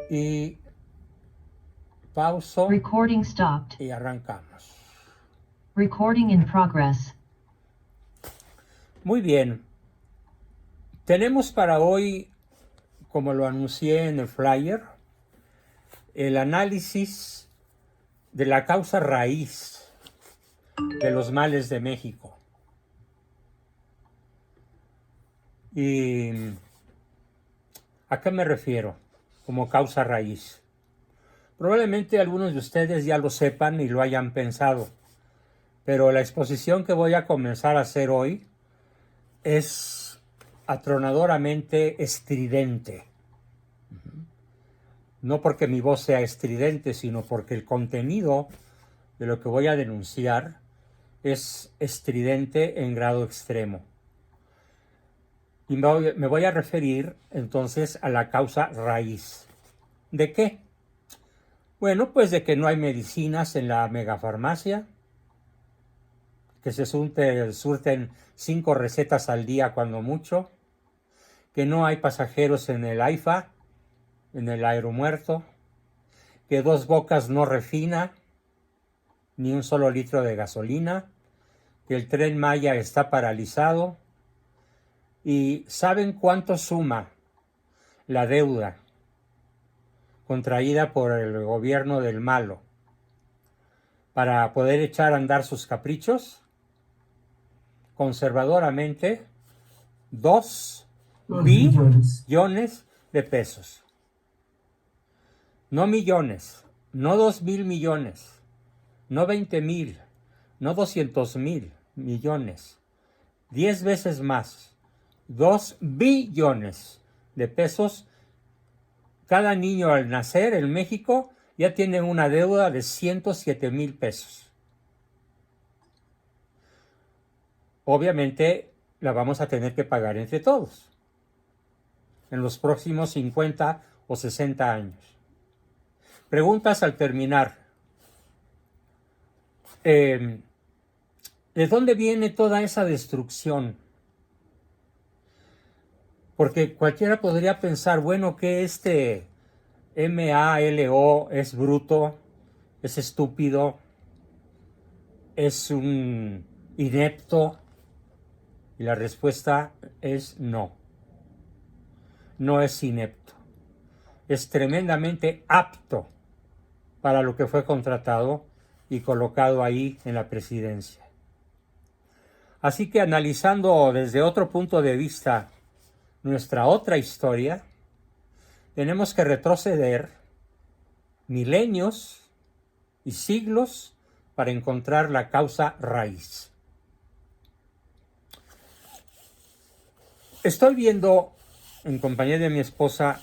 Y pauso. Recording stopped. Y arrancamos. Recording in progress. Muy bien. Tenemos para hoy, como lo anuncié en el flyer, el análisis de la causa raíz de los males de México. ¿Y a qué me refiero como causa raíz? Probablemente algunos de ustedes ya lo sepan y lo hayan pensado, pero la exposición que voy a comenzar a hacer hoy es atronadoramente estridente. No porque mi voz sea estridente, sino porque el contenido de lo que voy a denunciar es estridente en grado extremo. Y me voy a referir entonces a la causa raíz. ¿De qué? Bueno, pues de que no hay medicinas en la megafarmacia, que se surten 5 recetas al día cuando mucho, que no hay pasajeros en el AIFA, en el aeromuerto, que Dos Bocas no refina ni un solo litro de gasolina, que el Tren Maya está paralizado. ¿Y saben cuánto suma la deuda contraída por el gobierno del malo para poder echar a andar sus caprichos? Conservadoramente, 2 billones de pesos. No millones, no 2,000 millones, no 20,000, no 200,000 millones, 10 veces más, 2 billones de pesos. Cada niño al nacer en México ya tiene una deuda de 107,000 pesos. Obviamente la vamos a tener que pagar entre todos en los próximos 50 o 60 años. Preguntas al terminar. ¿De dónde viene toda esa destrucción? Porque cualquiera podría pensar, bueno, que este MALO es bruto, es estúpido, es un inepto. Y la respuesta es no. No es inepto. Es tremendamente apto para lo que fue contratado y colocado ahí en la presidencia. Así que analizando desde otro punto de vista nuestra otra historia, tenemos que retroceder milenios y siglos para encontrar la causa raíz. Estoy viendo, en compañía de mi esposa,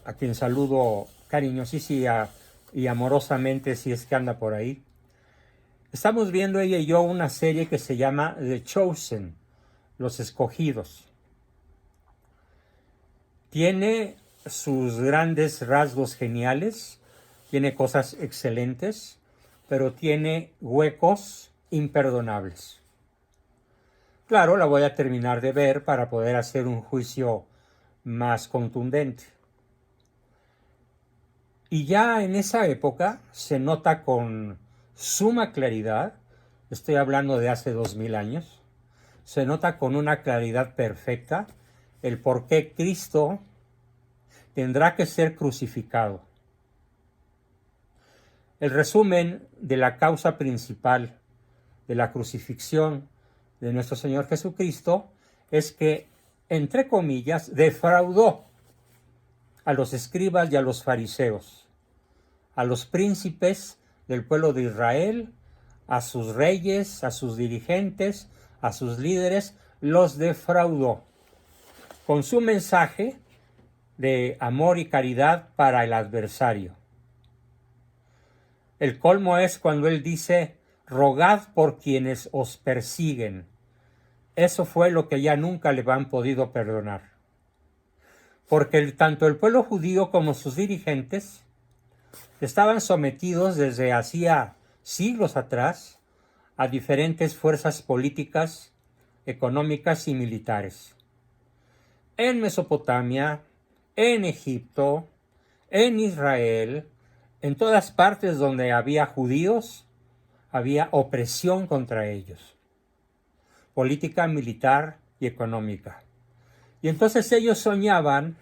a quien saludo cariñosísima y amorosamente si es que anda por ahí, estamos viendo ella y yo una serie que se llama The Chosen, Los Escogidos. Tiene sus grandes rasgos geniales, tiene cosas excelentes, pero tiene huecos imperdonables. Claro, la voy a terminar de ver para poder hacer un juicio más contundente. Y ya en esa época se nota con suma claridad, estoy hablando de hace 2000 años, se nota con una claridad perfecta el por qué Cristo tendrá que ser crucificado. El resumen de la causa principal de la crucifixión de nuestro Señor Jesucristo es que, entre comillas, defraudó a los escribas y a los fariseos, a los príncipes del pueblo de Israel, a sus reyes, a sus dirigentes, a sus líderes, los defraudó con su mensaje de amor y caridad para el adversario. El colmo es cuando él dice, rogad por quienes os persiguen. Eso fue lo que ya nunca le han podido perdonar. Porque tanto el pueblo judío como sus dirigentes estaban sometidos desde hacía siglos atrás a diferentes fuerzas políticas, económicas y militares. En Mesopotamia, en Egipto, en Israel, en todas partes donde había judíos, había opresión contra ellos, política, militar y económica. Y entonces ellos soñaban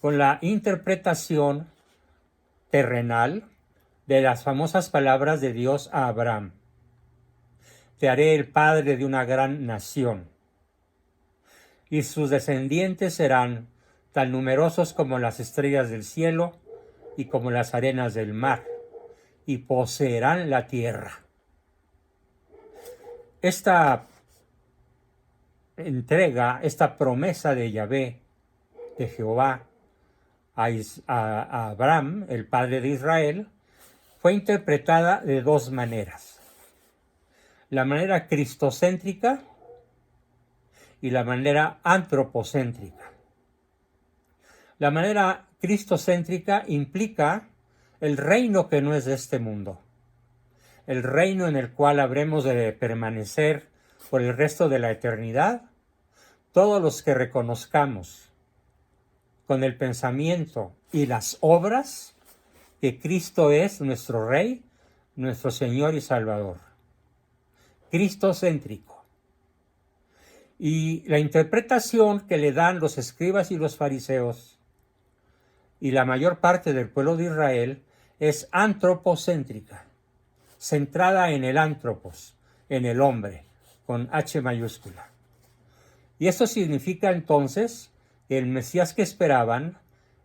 con la interpretación terrenal de las famosas palabras de Dios a Abraham: te haré el padre de una gran nación, y sus descendientes serán tan numerosos como las estrellas del cielo y como las arenas del mar, y poseerán la tierra. Esta entrega, esta promesa de Yahvé, de Jehová, a Abraham, el padre de Israel, fue interpretada de dos maneras: la manera cristocéntrica y la manera antropocéntrica. La manera cristocéntrica implica el reino que no es de este mundo, el reino en el cual habremos de permanecer por el resto de la eternidad, todos los que reconozcamos con el pensamiento y las obras que Cristo es nuestro Rey, nuestro Señor y Salvador. Cristocéntrico. Y la interpretación que le dan los escribas y los fariseos y la mayor parte del pueblo de Israel es antropocéntrica, centrada en el antropos, en el hombre, con H mayúscula. Y esto significa entonces que el Mesías que esperaban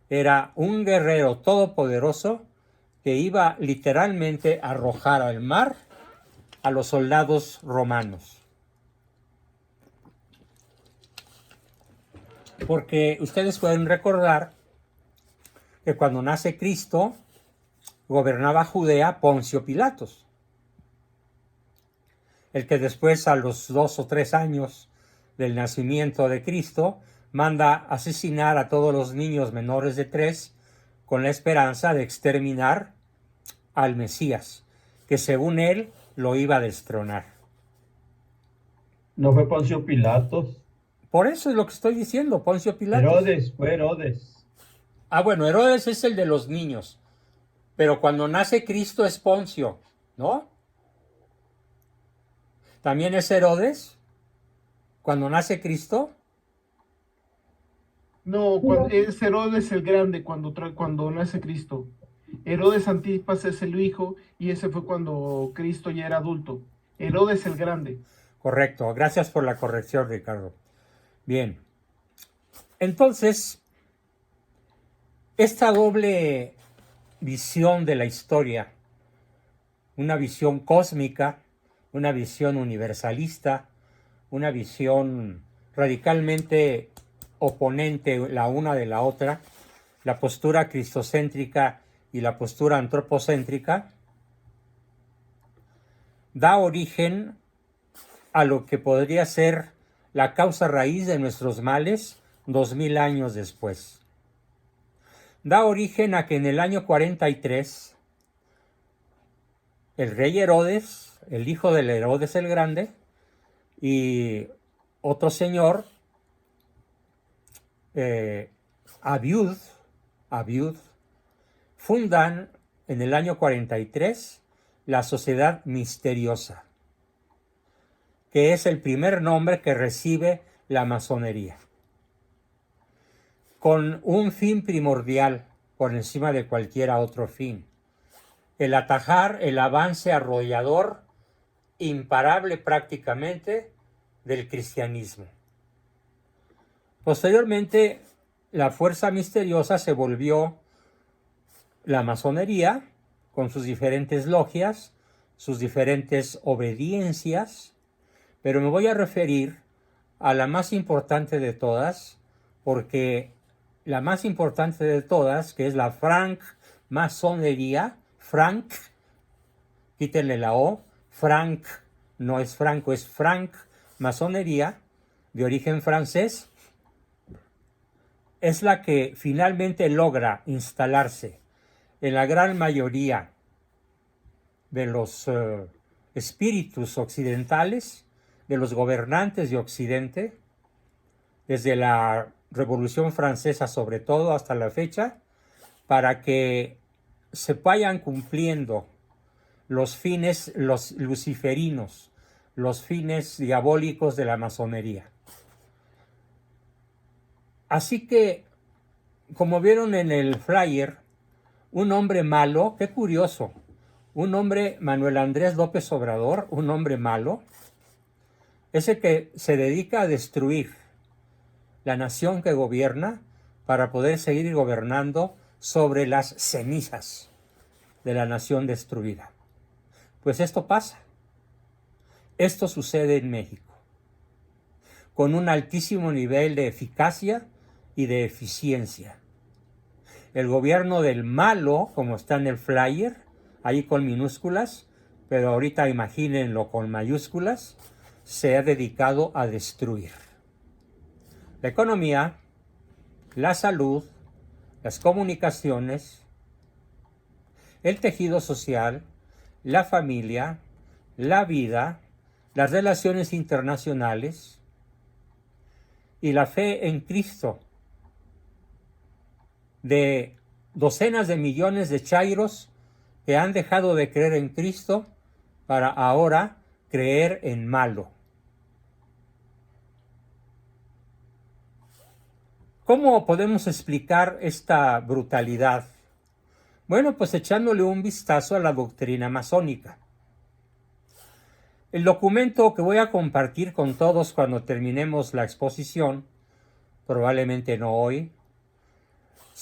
era un guerrero todopoderoso que iba literalmente a arrojar al mar a los soldados romanos. Porque ustedes pueden recordar que cuando nace Cristo, gobernaba Judea Poncio Pilatos, el que después, a los 2 o 3 años del nacimiento de Cristo, manda asesinar a todos los niños menores de 3 con la esperanza de exterminar al Mesías, que según él lo iba a destronar. No fue Poncio Pilatos. Por eso es lo que estoy diciendo, Poncio Pilatos. Herodes, fue Herodes. Ah, bueno, Herodes es el de los niños, pero cuando nace Cristo es Poncio, ¿no? ¿También es Herodes cuando nace Cristo? No, es Herodes el Grande cuando nace Cristo. Herodes Antipas es el hijo y ese fue cuando Cristo ya era adulto. Herodes el Grande. Correcto, gracias por la corrección, Ricardo. Bien, entonces, esta doble visión de la historia, una visión cósmica, una visión universalista, una visión radicalmente oponente la una de la otra, la postura cristocéntrica y la postura antropocéntrica, da origen a lo que podría ser la causa raíz de nuestros males 2000 años después. Da origen a que en el año 43 el rey Herodes, el hijo del Herodes el Grande, y otro señor, Abiud, fundan en el año 43 la Sociedad Misteriosa, que es el primer nombre que recibe la masonería, con un fin primordial por encima de cualquier otro fin: el atajar el avance arrollador, imparable prácticamente, del cristianismo. Posteriormente, la fuerza misteriosa se volvió la masonería, con sus diferentes logias, sus diferentes obediencias, pero me voy a referir a la más importante de todas, porque la más importante de todas, que es la francmasonería, franc, quítenle la O, franc no es franco, es francmasonería, de origen francés, es la que finalmente logra instalarse en la gran mayoría de los espíritus occidentales, de los gobernantes de Occidente, desde la Revolución Francesa sobre todo hasta la fecha, para que se vayan cumpliendo los fines, los luciferinos, los fines diabólicos de la masonería. Así que, como vieron en el flyer, un hombre malo, qué curioso, un hombre, Manuel Andrés López Obrador, un hombre malo, es el que se dedica a destruir la nación que gobierna para poder seguir gobernando sobre las cenizas de la nación destruida. Pues esto pasa. Esto sucede en México, con un altísimo nivel de eficacia y de eficiencia. El gobierno del malo, como está en el flyer, ahí con minúsculas, pero ahorita imagínenlo con mayúsculas, se ha dedicado a destruir la economía, la salud, las comunicaciones, el tejido social, la familia, la vida, las relaciones internacionales y la fe en Cristo de docenas de millones de chairos que han dejado de creer en Cristo para ahora creer en malo. ¿Cómo podemos explicar esta brutalidad? Bueno, pues echándole un vistazo a la doctrina masónica. El documento que voy a compartir con todos cuando terminemos la exposición, probablemente no hoy,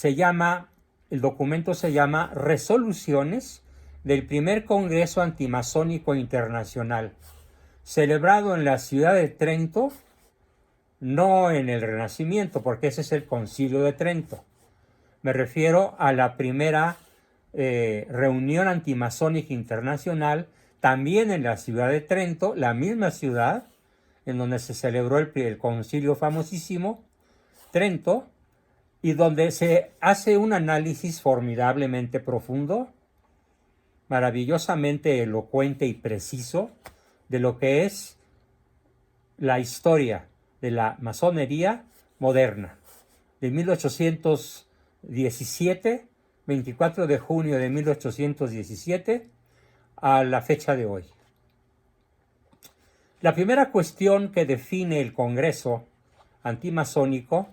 el documento se llama Resoluciones del primer Congreso Antimasónico Internacional, celebrado en la ciudad de Trento, no en el Renacimiento, porque ese es el Concilio de Trento. Me refiero a la primera reunión antimasónica internacional, también en la ciudad de Trento, la misma ciudad en donde se celebró el concilio famosísimo, Trento, y donde se hace un análisis formidablemente profundo, maravillosamente elocuente y preciso de lo que es la historia de la masonería moderna, de 1817, 24 de junio de 1817, a la fecha de hoy. La primera cuestión que define el Congreso antimasónico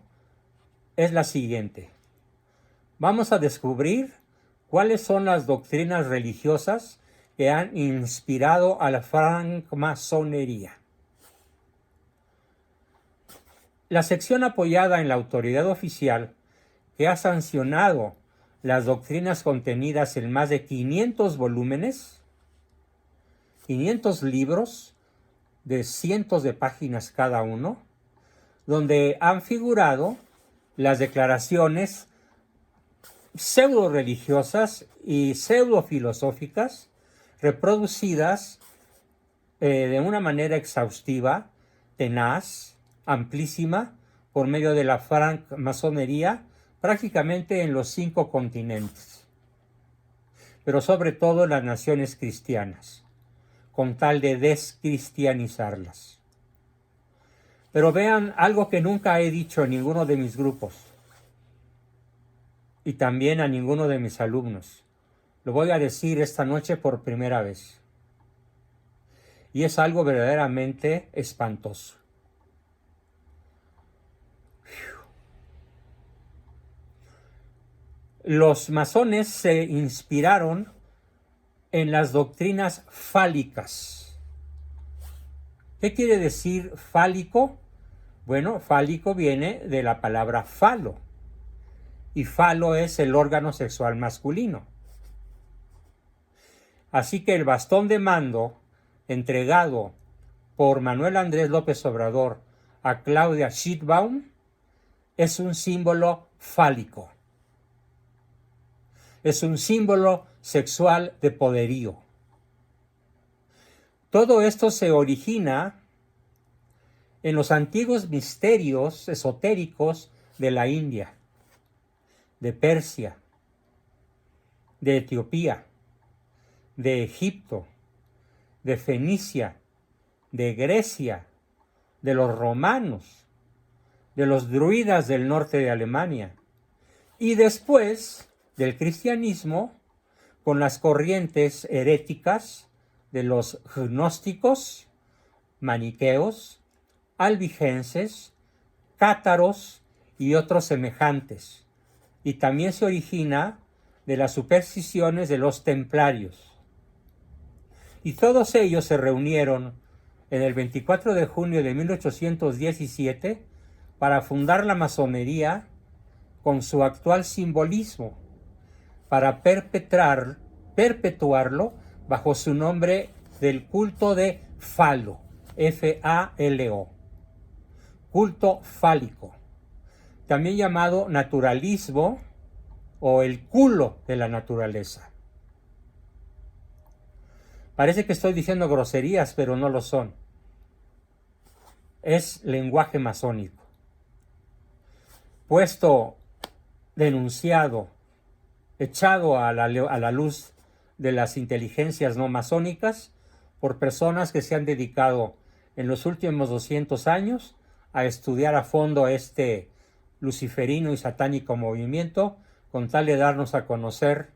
es la siguiente. Vamos a descubrir cuáles son las doctrinas religiosas que han inspirado a la francmasonería. La sección apoyada en la autoridad oficial, que ha sancionado las doctrinas contenidas en más de 500 volúmenes, 500 libros de cientos de páginas cada uno, donde han figurado las declaraciones pseudo religiosas y pseudo filosóficas reproducidas de una manera exhaustiva, tenaz, amplísima, por medio de la francmasonería, prácticamente en los 5 continentes, pero sobre todo en las naciones cristianas, con tal de descristianizarlas. Pero vean algo que nunca he dicho en ninguno de mis grupos y también a ninguno de mis alumnos. Lo voy a decir esta noche por primera vez. Y es algo verdaderamente espantoso. Los masones se inspiraron en las doctrinas fálicas. ¿Qué quiere decir fálico? Bueno, fálico viene de la palabra falo, y falo es el órgano sexual masculino. Así que el bastón de mando entregado por Manuel Andrés López Obrador a Claudia Sheinbaum es un símbolo fálico. Es un símbolo sexual de poderío. Todo esto se origina en los antiguos misterios esotéricos de la India, de Persia, de Etiopía, de Egipto, de Fenicia, de Grecia, de los romanos, de los druidas del norte de Alemania, y después del cristianismo con las corrientes heréticas de los gnósticos, maniqueos, albigenses, cátaros y otros semejantes, y también se origina de las supersticiones de los templarios. Y todos ellos se reunieron en el 24 de junio de 1817 para fundar la masonería con su actual simbolismo, para perpetuarlo bajo su nombre del culto de Falo, F-A-L-O, culto fálico, también llamado naturalismo o el culo de la naturaleza. Parece que estoy diciendo groserías, pero no lo son. Es lenguaje masónico. Puesto, denunciado, echado a la luz de las inteligencias no masónicas por personas que se han dedicado en los últimos 200 años a estudiar a fondo este luciferino y satánico movimiento con tal de darnos a conocer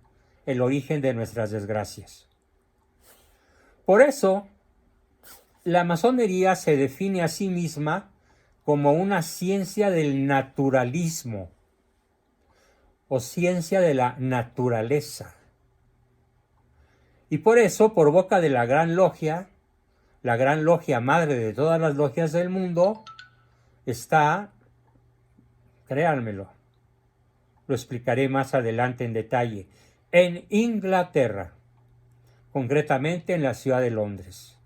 el origen de nuestras desgracias. Por eso, la masonería se define a sí misma como una ciencia del naturalismo o ciencia de la naturaleza. Y por eso, por boca de la Gran Logia madre de todas las logias del mundo, está, créanmelo, lo explicaré más adelante en detalle, en Inglaterra, concretamente en la ciudad de Londres.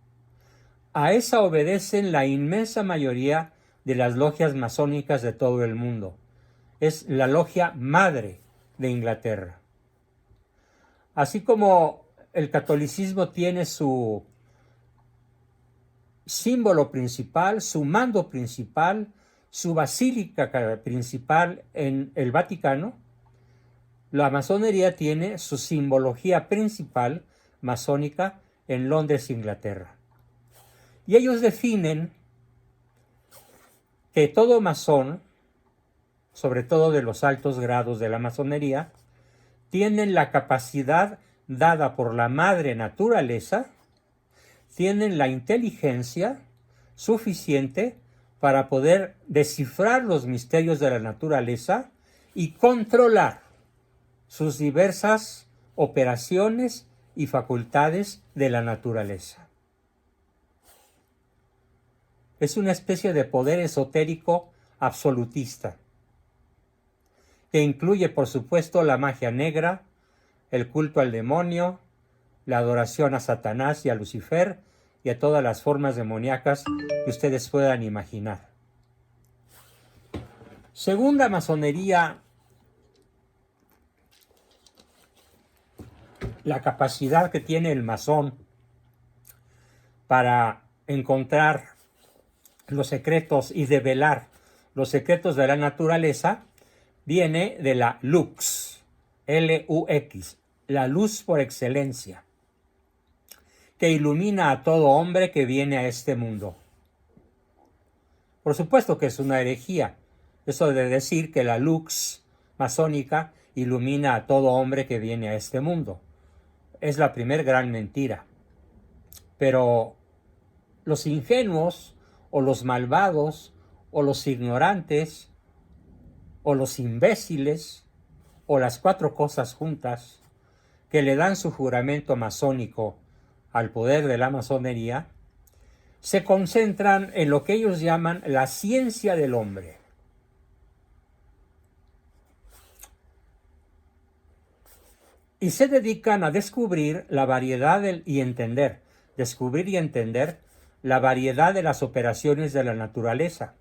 A esa obedecen la inmensa mayoría de las logias masónicas de todo el mundo. Es la logia madre de Inglaterra. Así como el catolicismo tiene su símbolo principal, su mando principal, su basílica principal en el Vaticano, la masonería tiene su simbología principal masónica en Londres, Inglaterra. Y ellos definen que todo masón, sobre todo de los altos grados de la masonería, tienen la capacidad dada por la madre naturaleza, tienen la inteligencia suficiente para poder descifrar los misterios de la naturaleza y controlar sus diversas operaciones y facultades de la naturaleza. Es una especie de poder esotérico absolutista, que incluye, por supuesto, la magia negra, el culto al demonio, la adoración a Satanás y a Lucifer y a todas las formas demoníacas que ustedes puedan imaginar. Según la masonería, la capacidad que tiene el masón para encontrar los secretos y develar los secretos de la naturaleza viene de la lux, L-U-X, la luz por excelencia, que ilumina a todo hombre que viene a este mundo. Por supuesto que es una herejía, eso de decir que la lux masónica ilumina a todo hombre que viene a este mundo. Es la primer gran mentira. Pero los ingenuos, o los malvados, o los ignorantes, o los imbéciles, o las cuatro cosas juntas, que le dan su juramento masónico al poder de la masonería, se concentran en lo que ellos llaman la ciencia del hombre. Y se dedican a descubrir la variedad descubrir y entender la variedad de las operaciones de la naturaleza.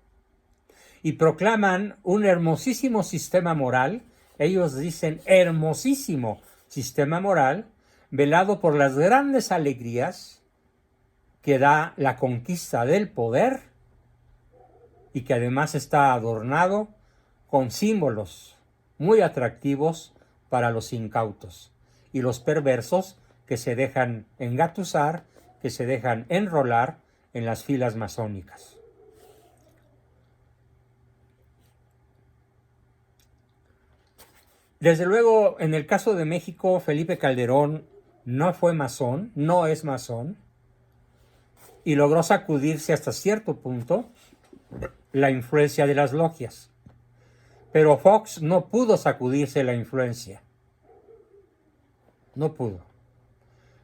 Y proclaman un hermosísimo sistema moral, ellos dicen hermosísimo sistema moral, velado por las grandes alegrías que da la conquista del poder y que además está adornado con símbolos muy atractivos para los incautos y los perversos que se dejan engatusar, que se dejan enrolar en las filas masónicas. Desde luego, en el caso de México, Felipe Calderón no fue masón, no es masón, y logró sacudirse hasta cierto punto la influencia de las logias. Pero Fox no pudo sacudirse la influencia. No pudo.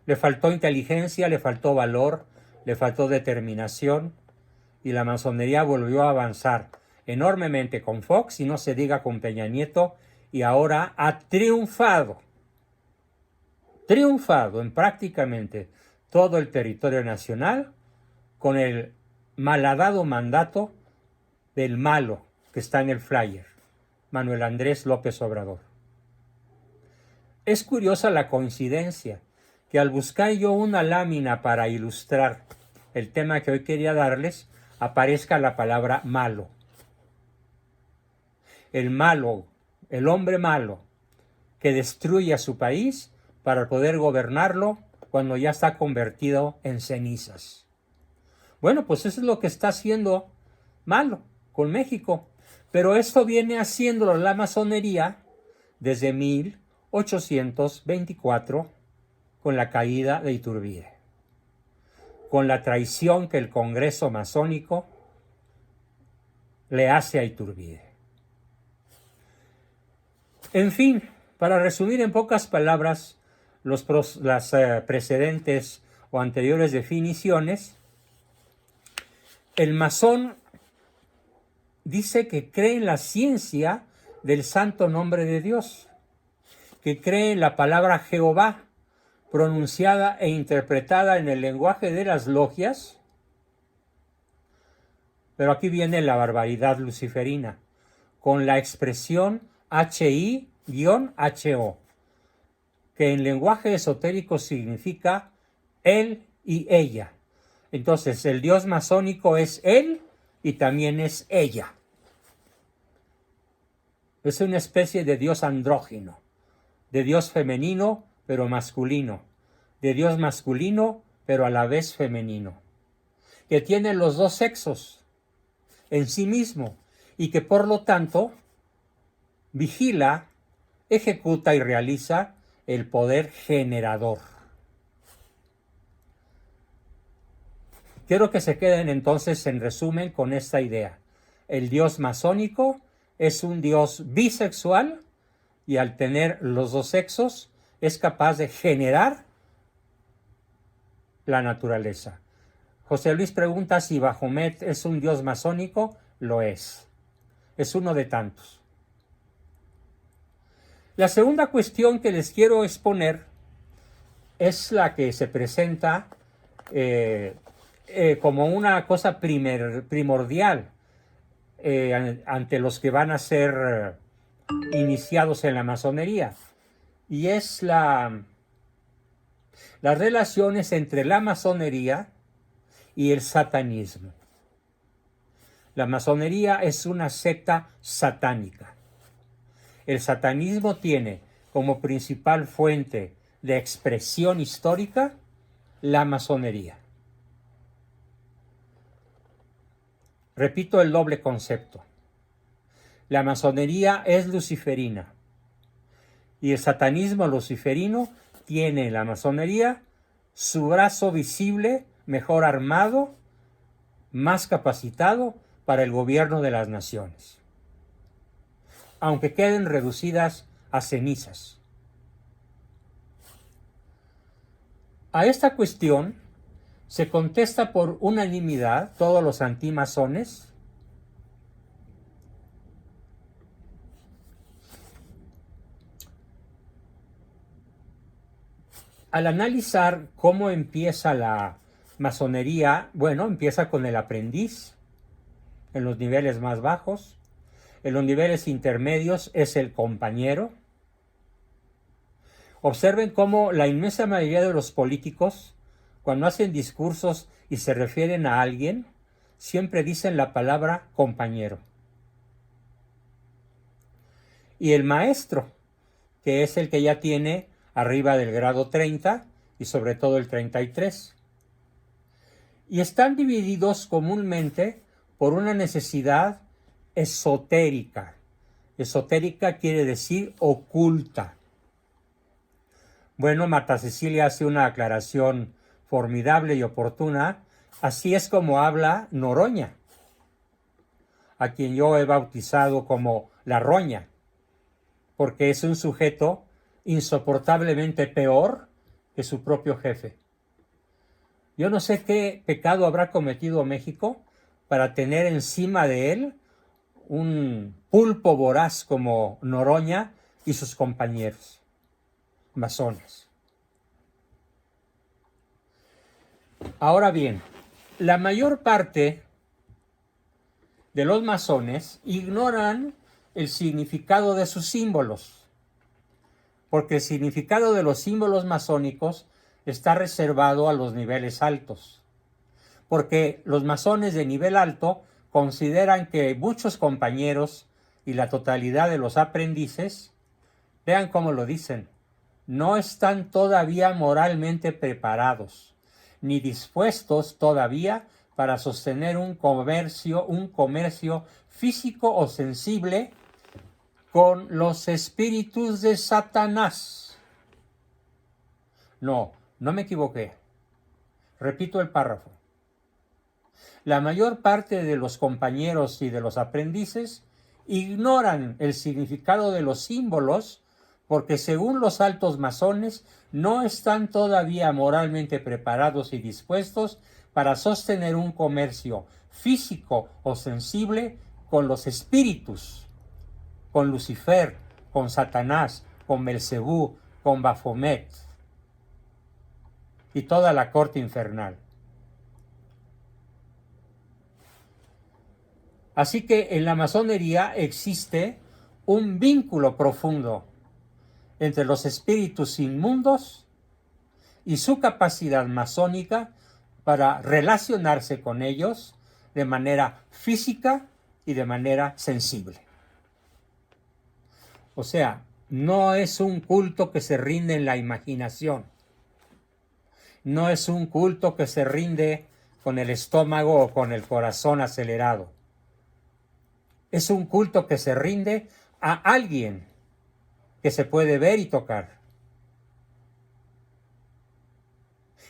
Le faltó inteligencia, le faltó valor, le faltó determinación, y la masonería volvió a avanzar enormemente con Fox, y no se diga con Peña Nieto, y ahora ha triunfado en prácticamente todo el territorio nacional con el malhadado mandato del malo que está en el flyer, Manuel Andrés López Obrador. Es curiosa la coincidencia que al buscar yo una lámina para ilustrar el tema que hoy quería darles, aparezca la palabra malo. El malo, el hombre malo, que destruye a su país para poder gobernarlo cuando ya está convertido en cenizas. Bueno, pues eso es lo que está haciendo malo con México. Pero esto viene haciéndolo la masonería desde 1824 con la caída de Iturbide, con la traición que el Congreso masónico le hace a Iturbide. En fin, para resumir en pocas palabras las precedentes o anteriores definiciones, el masón dice que cree en la ciencia del santo nombre de Dios, que cree en la palabra Jehová, pronunciada e interpretada en el lenguaje de las logias. Pero aquí viene la barbaridad luciferina, con la expresión HI-HO, que en lenguaje esotérico significa él y ella. Entonces, el Dios masónico es él y también es ella. Es una especie de Dios andrógino, de Dios femenino pero masculino, de Dios masculino pero a la vez femenino, que tiene los dos sexos en sí mismo y que por lo tanto vigila, ejecuta y realiza el poder generador. Quiero que se queden entonces en resumen con esta idea. El Dios masónico es un Dios bisexual y al tener los dos sexos es capaz de generar la naturaleza. José Luis pregunta si Baphomet es un Dios masónico. Lo es. Es uno de tantos. La segunda cuestión que les quiero exponer es la que se presenta como una cosa primordial ante los que van a ser iniciados en la masonería, y es las relaciones entre la masonería y el satanismo. La masonería es una secta satánica. El satanismo tiene como principal fuente de expresión histórica la masonería. Repito el doble concepto. La masonería es luciferina y el satanismo luciferino tiene en la masonería su brazo visible, mejor armado, más capacitado para el gobierno de las naciones, aunque queden reducidas a cenizas. A esta cuestión se contesta por unanimidad todos los antimasones al analizar cómo empieza la masonería. Bueno, empieza con el aprendiz en los niveles más bajos. En los niveles intermedios es el compañero. Observen cómo la inmensa mayoría de los políticos, cuando hacen discursos y se refieren a alguien, siempre dicen la palabra compañero. Y el maestro, que es el que ya tiene arriba del grado 30 y sobre todo el 33. Y están divididos comúnmente por una necesidad esotérica Esotérica quiere decir oculta. Bueno, Marta Cecilia hace una aclaración formidable y oportuna. Así es como habla Noroña, a quien yo he bautizado como la roña, porque es un sujeto insoportablemente peor que su propio jefe. Yo no sé qué pecado habrá cometido México para tener encima de él un pulpo voraz como Noroña y sus compañeros masones. Ahora bien, la mayor parte de los masones ignoran el significado de sus símbolos, porque el significado de los símbolos masónicos está reservado a los niveles altos, porque los masones de nivel alto consideran que muchos compañeros y la totalidad de los aprendices, vean cómo lo dicen, no están todavía moralmente preparados, ni dispuestos todavía para sostener un comercio físico o sensible con los espíritus de Satanás. No me equivoqué. Repito el párrafo. La mayor parte de los compañeros y de los aprendices ignoran el significado de los símbolos porque según los altos masones no están todavía moralmente preparados y dispuestos para sostener un comercio físico o sensible con los espíritus, con Lucifer, con Satanás, con Belcebú, con Baphomet y toda la corte infernal. Así que en la masonería existe un vínculo profundo entre los espíritus inmundos y su capacidad masónica para relacionarse con ellos de manera física y de manera sensible. O sea, no es un culto que se rinde en la imaginación. No es un culto que se rinde con el estómago o con el corazón acelerado. Es un culto que se rinde a alguien que se puede ver y tocar.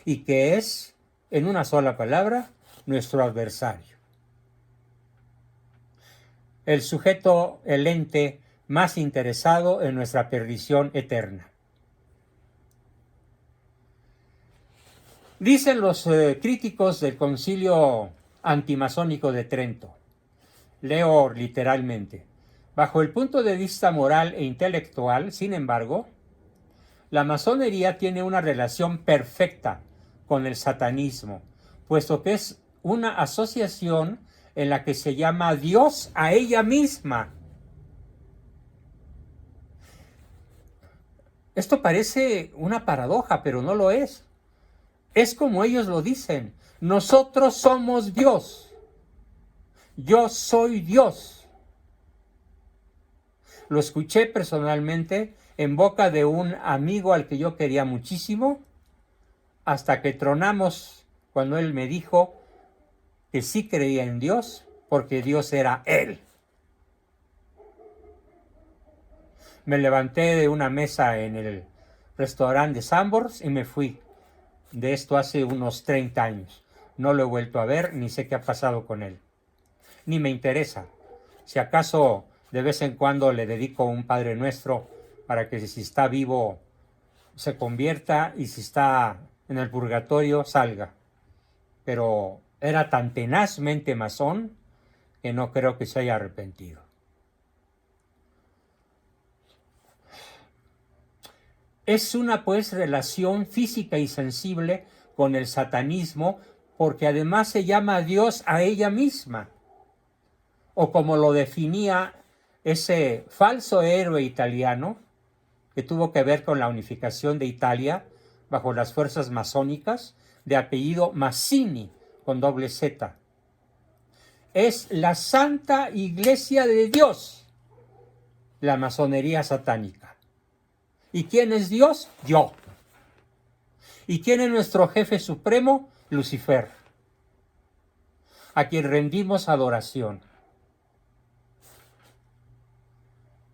Y que es, en una sola palabra, nuestro adversario. El sujeto, el ente más interesado en nuestra perdición eterna. Dicen los críticos del Concilio Antimasónico de Trento, leo literalmente, bajo el punto de vista moral e intelectual, sin embargo, la masonería tiene una relación perfecta con el satanismo, puesto que es una asociación en la que se llama Dios a ella misma. Esto parece una paradoja, pero no lo es. Es como ellos lo dicen. Nosotros somos Dios. Yo soy Dios. Lo escuché personalmente en boca de un amigo al que yo quería muchísimo, hasta que tronamos cuando él me dijo que sí creía en Dios, porque Dios era Él. Me levanté de una mesa en el restaurante de Sambors y me fui. De esto hace unos 30 años. No lo he vuelto a ver, ni sé qué ha pasado con él. Ni me interesa. Si acaso de vez en cuando le dedico un Padre Nuestro para que si está vivo se convierta y si está en el purgatorio salga. Pero era tan tenazmente masón que no creo que se haya arrepentido. Es una pues relación física y sensible con el satanismo porque además se llama Dios a ella misma. O como lo definía ese falso héroe italiano que tuvo que ver con la unificación de Italia bajo las fuerzas masónicas, de apellido Mazzini, con doble Z. Es la Santa Iglesia de Dios, la masonería satánica. ¿Y quién es Dios? Yo. ¿Y quién es nuestro jefe supremo? Lucifer, a quien rendimos adoración.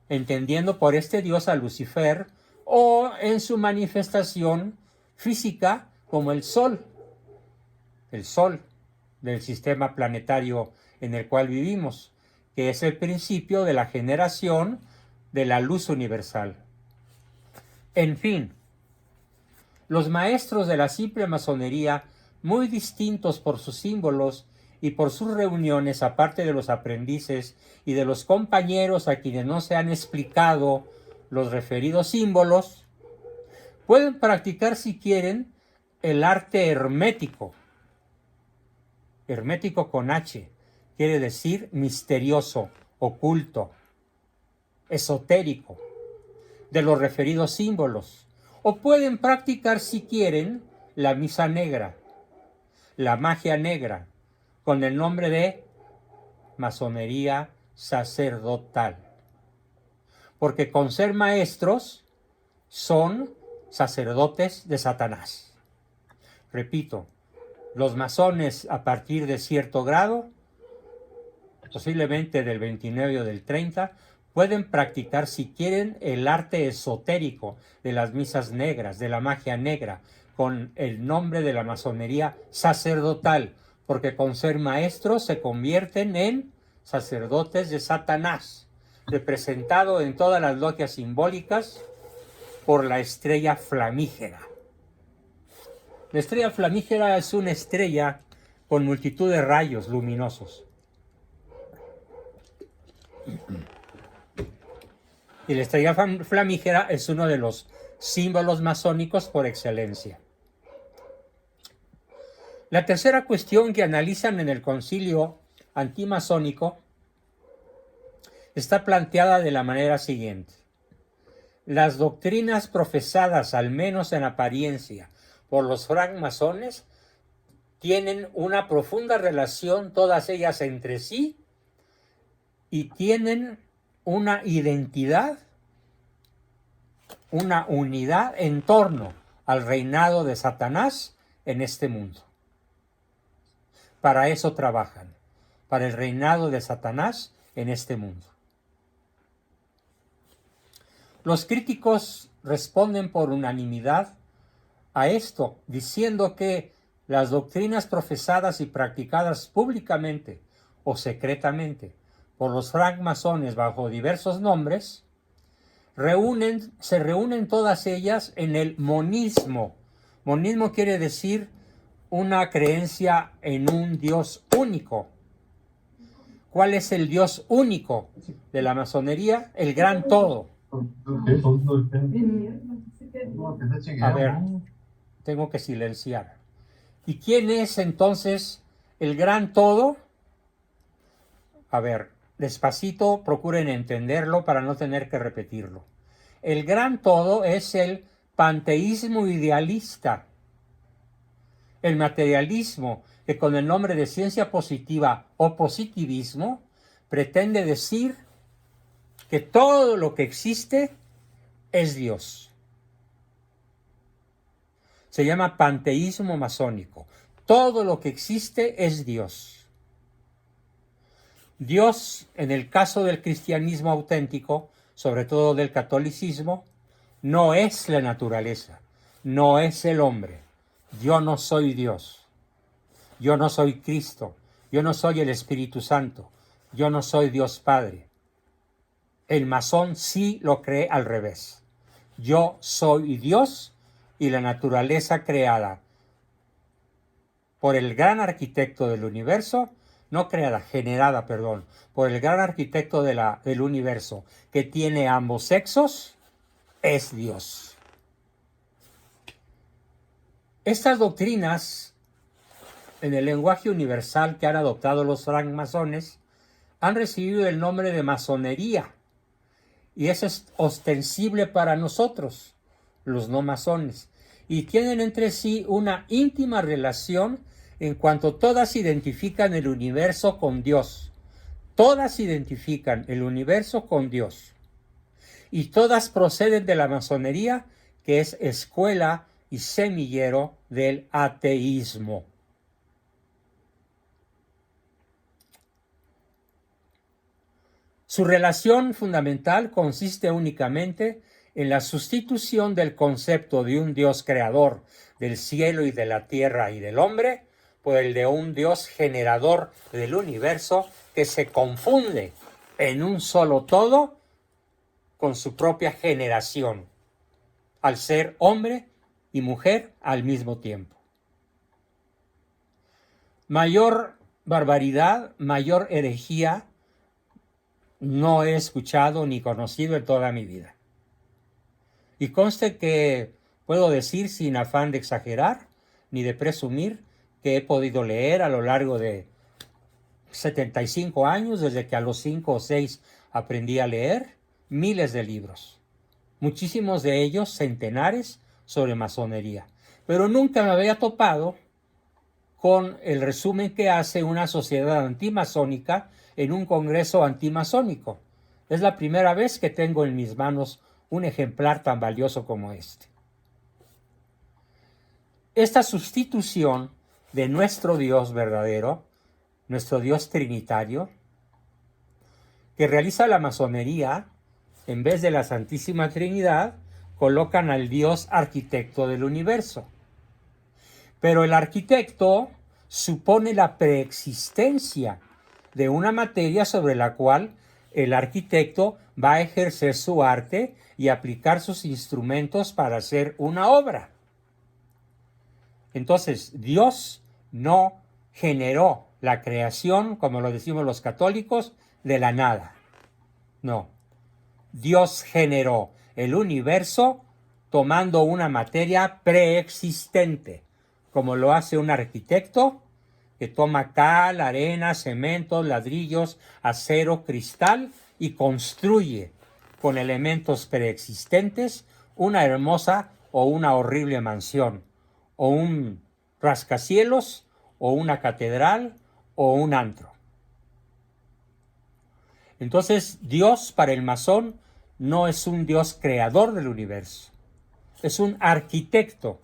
entendiendo por este dios a Lucifer o en su manifestación física como el sol del sistema planetario en el cual vivimos, que es el principio de la generación de la luz universal. En fin, los maestros de la simple masonería, muy distintos por sus símbolos y por sus reuniones, aparte de los aprendices y de los compañeros a quienes no se han explicado los referidos símbolos, pueden practicar si quieren el arte hermético. Hermético con H, quiere decir misterioso, oculto, esotérico, de los referidos símbolos. O pueden practicar si quieren la misa negra, la magia negra, con el nombre de masonería sacerdotal. Porque con ser maestros son sacerdotes de Satanás. Repito, los masones a partir de cierto grado, posiblemente del 29 o del 30, pueden practicar si quieren el arte esotérico de las misas negras, de la magia negra, con el nombre de la masonería sacerdotal, porque con ser maestros se convierten en sacerdotes de Satanás, representado en todas las logias simbólicas por la estrella flamígera. La estrella flamígera es una estrella con multitud de rayos luminosos. Y la estrella flamígera es uno de los símbolos masónicos por excelencia. La tercera cuestión que analizan en el concilio antimasónico está planteada de la manera siguiente. Las doctrinas profesadas, al menos en apariencia, por los francmasones, tienen una profunda relación, todas ellas entre sí, y tienen una identidad, una unidad en torno al reinado de Satanás en este mundo. Para eso trabajan, para el reinado de Satanás en este mundo. Los críticos responden por unanimidad a esto, diciendo que las doctrinas profesadas y practicadas públicamente o secretamente por los francmasones bajo diversos nombres, se reúnen todas ellas en el monismo. Monismo quiere decir una creencia en un Dios único. ¿Cuál es el Dios único de la masonería? El gran todo. A ver, tengo que silenciar. ¿Y quién es entonces el gran todo? A ver, despacito, procuren entenderlo para no tener que repetirlo. El gran todo es el panteísmo idealista, el materialismo, que con el nombre de ciencia positiva o positivismo pretende decir que todo lo que existe es Dios. Se llama panteísmo masónico. Todo lo que existe es Dios. Dios, en el caso del cristianismo auténtico, sobre todo del catolicismo, no es la naturaleza, no es el hombre. Yo no soy Dios. Yo no soy Cristo. Yo no soy el Espíritu Santo. Yo no soy Dios Padre. El masón sí lo cree al revés. Yo soy Dios y la naturaleza creada por el gran arquitecto del universo, no creada, generada, perdón, por el gran arquitecto del universo que tiene ambos sexos, es Dios. Estas doctrinas, en el lenguaje universal que han adoptado los francmasones, han recibido el nombre de masonería, y eso es ostensible para nosotros, los no masones, y tienen entre sí una íntima relación en cuanto todas identifican el universo con Dios. Todas identifican el universo con Dios. Y todas proceden de la masonería, que es escuela y semillero del ateísmo. Su relación fundamental consiste únicamente en la sustitución del concepto de un Dios creador del cielo y de la tierra y del hombre por el de un Dios generador del universo que se confunde en un solo todo con su propia generación, al ser hombre y mujer al mismo tiempo. Mayor barbaridad, mayor herejía no he escuchado ni conocido en toda mi vida. Y conste que puedo decir sin afán de exagerar ni de presumir que he podido leer a lo largo de 75 años, desde que a los 5 o 6 aprendí a leer, miles de libros, muchísimos de ellos centenares sobre masonería, pero nunca me había topado con el resumen que hace una sociedad antimasónica en un congreso antimasónico. Es la primera vez que tengo en mis manos un ejemplar tan valioso como este. Esta sustitución de nuestro Dios verdadero, nuestro Dios trinitario, que realiza la masonería, en vez de la Santísima Trinidad, colocan al Dios arquitecto del universo. Pero el arquitecto supone la preexistencia de una materia sobre la cual el arquitecto va a ejercer su arte y aplicar sus instrumentos para hacer una obra. Entonces, Dios no generó la creación, como lo decimos los católicos, de la nada. No. Dios generó el universo tomando una materia preexistente, como lo hace un arquitecto que toma cal, arena, cemento, ladrillos, acero, cristal y construye con elementos preexistentes una hermosa o una horrible mansión, o un rascacielos, o una catedral, o un antro. Entonces, Dios para el masón no es un Dios creador del universo, es un arquitecto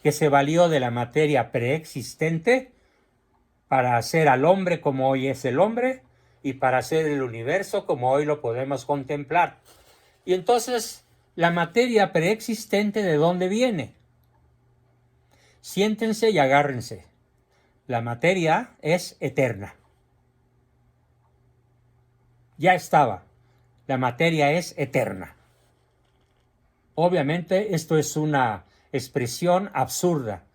que se valió de la materia preexistente para hacer al hombre como hoy es el hombre y para hacer el universo como hoy lo podemos contemplar. Y entonces, la materia preexistente, ¿de dónde viene? Siéntense y agárrense. La materia es eterna. Ya estaba. La materia es eterna. Obviamente, esto es una expresión absurda,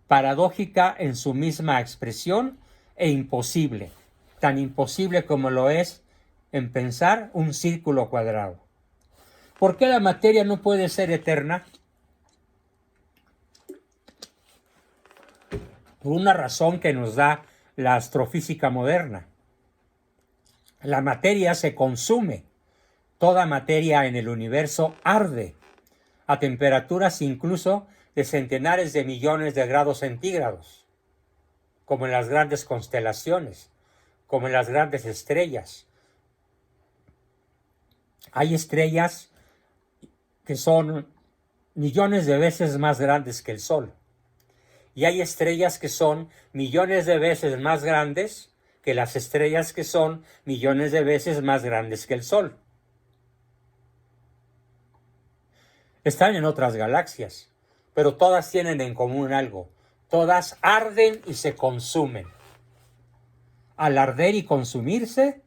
paradójica en su misma expresión e imposible, tan imposible como lo es en pensar un círculo cuadrado. ¿Por qué la materia no puede ser eterna? Por una razón que nos da la astrofísica moderna. La materia se consume. Toda materia en el universo arde a temperaturas incluso de centenares de millones de grados centígrados, como en las grandes constelaciones, como en las grandes estrellas. Hay estrellas que son millones de veces más grandes que el Sol. Y hay estrellas que son millones de veces más grandes que las estrellas que son millones de veces más grandes que el Sol. Están en otras galaxias, pero todas tienen en común algo. Todas arden y se consumen. Al arder y consumirse,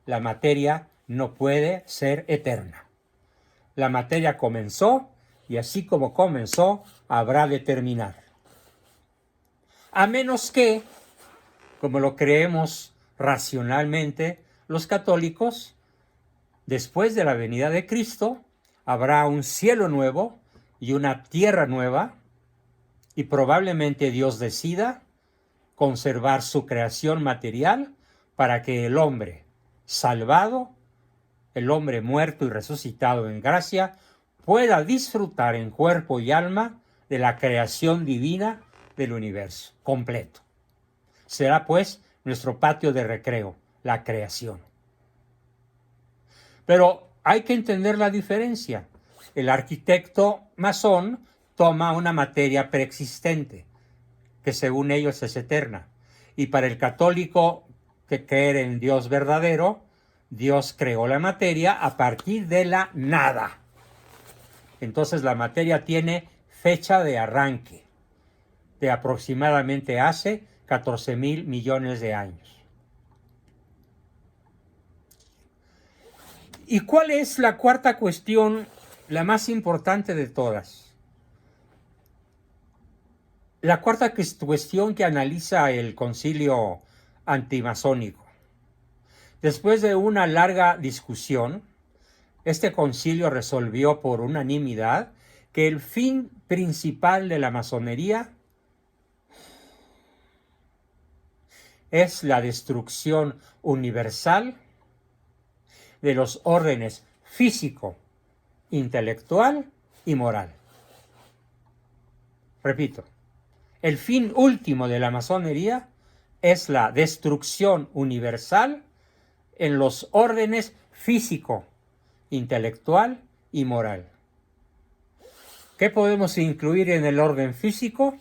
la materia no puede ser eterna. La materia comenzó y así como comenzó, habrá de terminar. A menos que, como lo creemos racionalmente los católicos, después de la venida de Cristo, habrá un cielo nuevo y una tierra nueva, y probablemente Dios decida conservar su creación material para que el hombre salvado, el hombre muerto y resucitado en gracia, pueda disfrutar en cuerpo y alma de la creación divina del universo completo. Será pues nuestro patio de recreo, la creación. Pero hay que entender la diferencia. El arquitecto masón toma una materia preexistente, que según ellos es eterna. Y para el católico que cree en Dios verdadero, Dios creó la materia a partir de la nada. Entonces la materia tiene fecha de arranque de aproximadamente hace 14,000 millones de años. ¿Y cuál es la cuarta cuestión, la más importante de todas? La cuarta cuestión que analiza el concilio antimasónico. Después de una larga discusión, este concilio resolvió por unanimidad que el fin principal de la masonería es la destrucción universal de los órdenes físico, intelectual y moral. Repito, el fin último de la masonería es la destrucción universal en los órdenes físico, intelectual y moral. ¿Qué podemos incluir en el orden físico?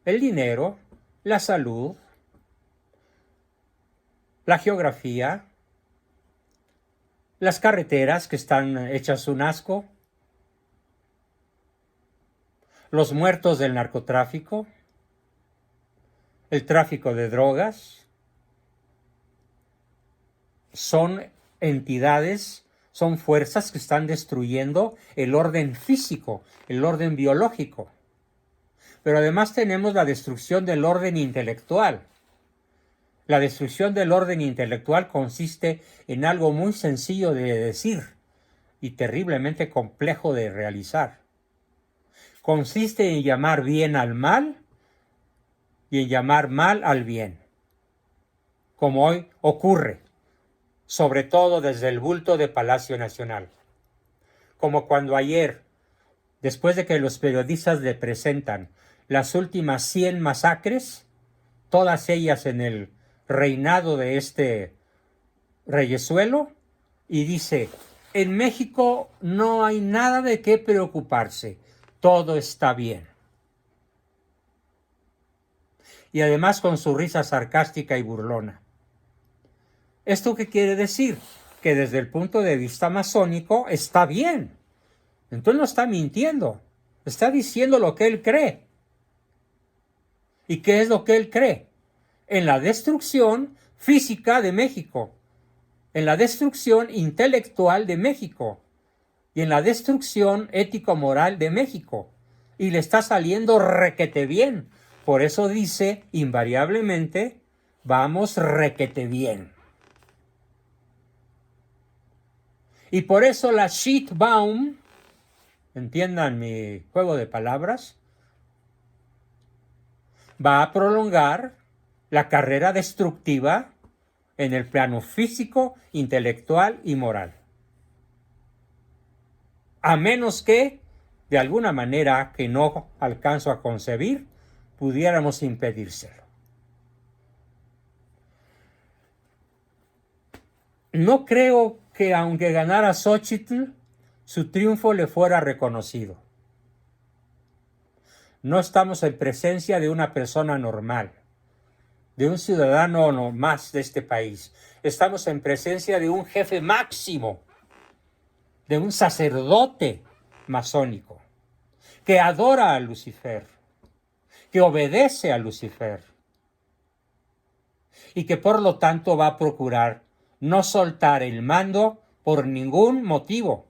El dinero, la salud, la geografía, las carreteras que están hechas un asco, los muertos del narcotráfico, el tráfico de drogas. Son entidades, son fuerzas que están destruyendo el orden físico, el orden biológico. Pero además tenemos la destrucción del orden intelectual. La destrucción del orden intelectual consiste en algo muy sencillo de decir y terriblemente complejo de realizar. Consiste en llamar bien al mal y en llamar mal al bien, como hoy ocurre, sobre todo desde el bulto de Palacio Nacional. Como cuando ayer, después de que los periodistas le presentan las últimas 100 masacres, todas ellas en el reinado de este reyesuelo, y dice: en México no hay nada de qué preocuparse, todo está bien. Y además con su risa sarcástica y burlona. ¿Esto qué quiere decir? Que desde el punto de vista masónico está bien. Entonces no está mintiendo, está diciendo lo que él cree. ¿Y qué es lo que él cree? En la destrucción física de México, en la destrucción intelectual de México y en la destrucción ético-moral de México. Y le está saliendo requete bien. Por eso dice invariablemente: vamos requete bien. Y por eso la Shitbaum, entiendan mi juego de palabras, va a prolongar la carrera destructiva en el plano físico, intelectual y moral. A menos que, de alguna manera que no alcanzo a concebir, pudiéramos impedírselo. No creo que aunque ganara Xóchitl, su triunfo le fuera reconocido. No estamos en presencia de una persona normal, de un ciudadano más de este país. Estamos en presencia de un jefe máximo, de un sacerdote masónico, que adora a Lucifer, que obedece a Lucifer, y que por lo tanto va a procurar no soltar el mando por ningún motivo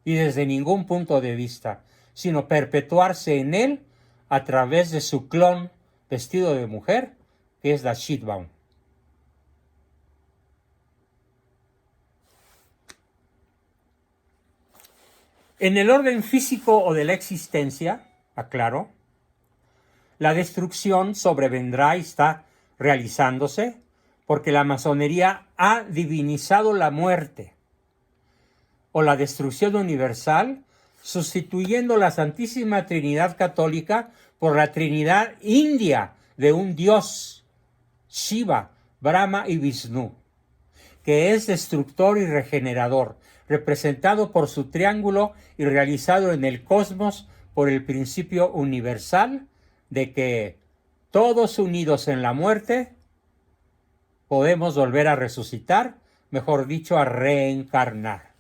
y desde ningún punto de vista, sino perpetuarse en él a través de su clon vestido de mujer, que es la Shitbaum. En el orden físico o de la existencia, aclaro, la destrucción sobrevendrá y está realizándose porque la masonería ha divinizado la muerte o la destrucción universal, sustituyendo la Santísima Trinidad Católica por la Trinidad India de un Dios, Shiva, Brahma y Vishnu, que es destructor y regenerador, representado por su triángulo y realizado en el cosmos por el principio universal de que todos unidos en la muerte podemos volver a resucitar, mejor dicho, a reencarnar.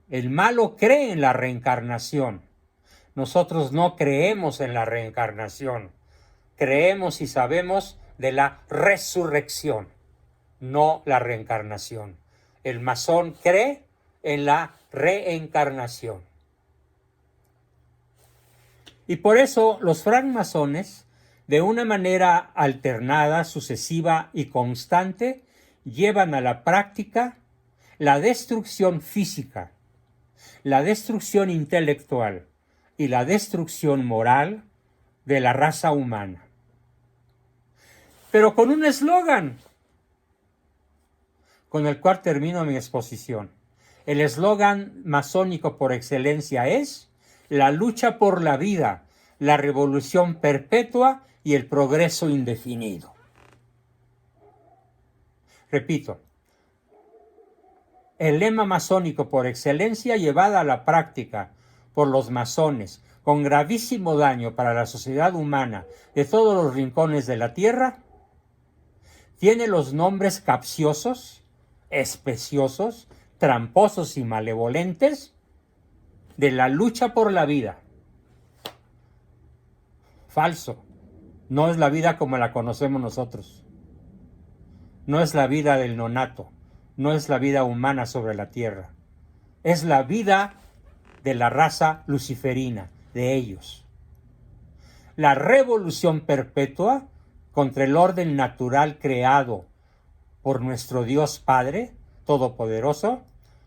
El malo cree en la reencarnación. Nosotros no creemos en la reencarnación. Creemos y sabemos de la resurrección, no la reencarnación. El masón cree en la reencarnación. Y por eso los francmasones, de una manera alternada, sucesiva y constante, llevan a la práctica la destrucción física, la destrucción intelectual y la destrucción moral de la raza humana. Pero con un eslogan, con el cual termino mi exposición. El eslogan masónico por excelencia es la lucha por la vida, la revolución perpetua y el progreso indefinido. Repito, el lema masónico por excelencia llevada a la práctica por los masones con gravísimo daño para la sociedad humana de todos los rincones de la Tierra, tiene los nombres capciosos, especiosos, tramposos y malevolentes de la lucha por la vida. Falso. No es la vida como la conocemos nosotros. No es la vida del nonato. No es la vida humana sobre la tierra. Es la vida de la raza luciferina, de ellos. La revolución perpetua contra el orden natural creado por nuestro Dios Padre Todopoderoso,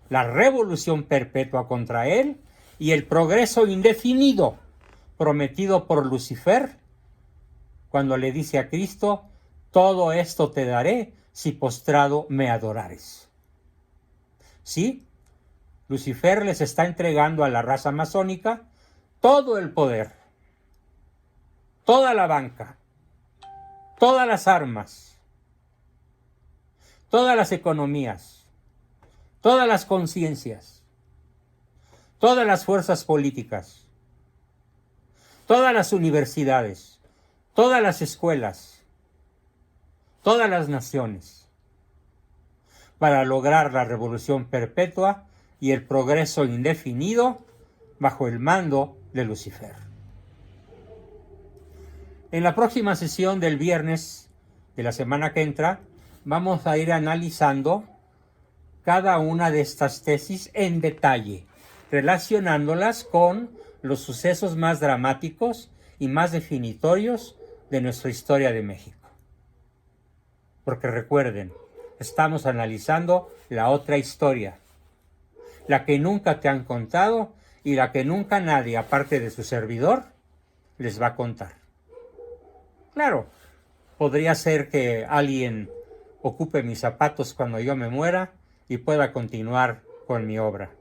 la revolución perpetua contra Él y el progreso indefinido prometido por Lucifer cuando le dice a Cristo, todo esto te daré si postrado me adorares. ¿Sí? Lucifer les está entregando a la raza masónica todo el poder, toda la banca, todas las armas, todas las economías, todas las conciencias, todas las fuerzas políticas, todas las universidades, todas las escuelas, todas las naciones, para lograr la revolución perpetua y el progreso indefinido bajo el mando de Lucifer. En la próxima sesión del viernes de la semana que entra, vamos a ir analizando cada una de estas tesis en detalle, relacionándolas con los sucesos más dramáticos y más definitorios de nuestra historia de México. Porque recuerden, estamos analizando la otra historia, la que nunca te han contado y la que nunca nadie, aparte de su servidor, les va a contar. Claro, podría ser que alguien ocupe mis zapatos cuando yo me muera y pueda continuar con mi obra.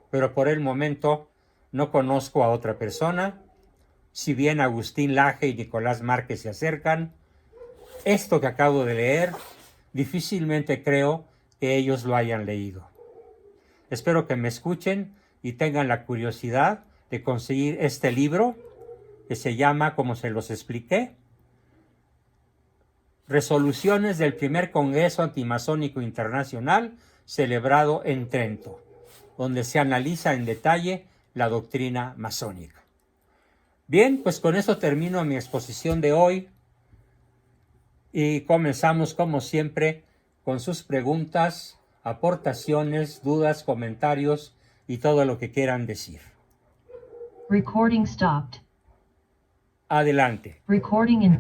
Pero por el momento no conozco a otra persona. Si bien Agustín Laje y Nicolás Márquez se acercan, esto que acabo de leer, difícilmente creo que ellos lo hayan leído. Espero que me escuchen y tengan la curiosidad de conseguir este libro que se llama, como se los expliqué, Resoluciones del primer Congreso Antimasónico Internacional celebrado en Trento, donde se analiza en detalle la doctrina masónica. Bien, pues con eso termino mi exposición de hoy y comenzamos como siempre con sus preguntas, aportaciones, dudas, comentarios y todo lo que quieran decir. Recording stopped. Adelante. Recording in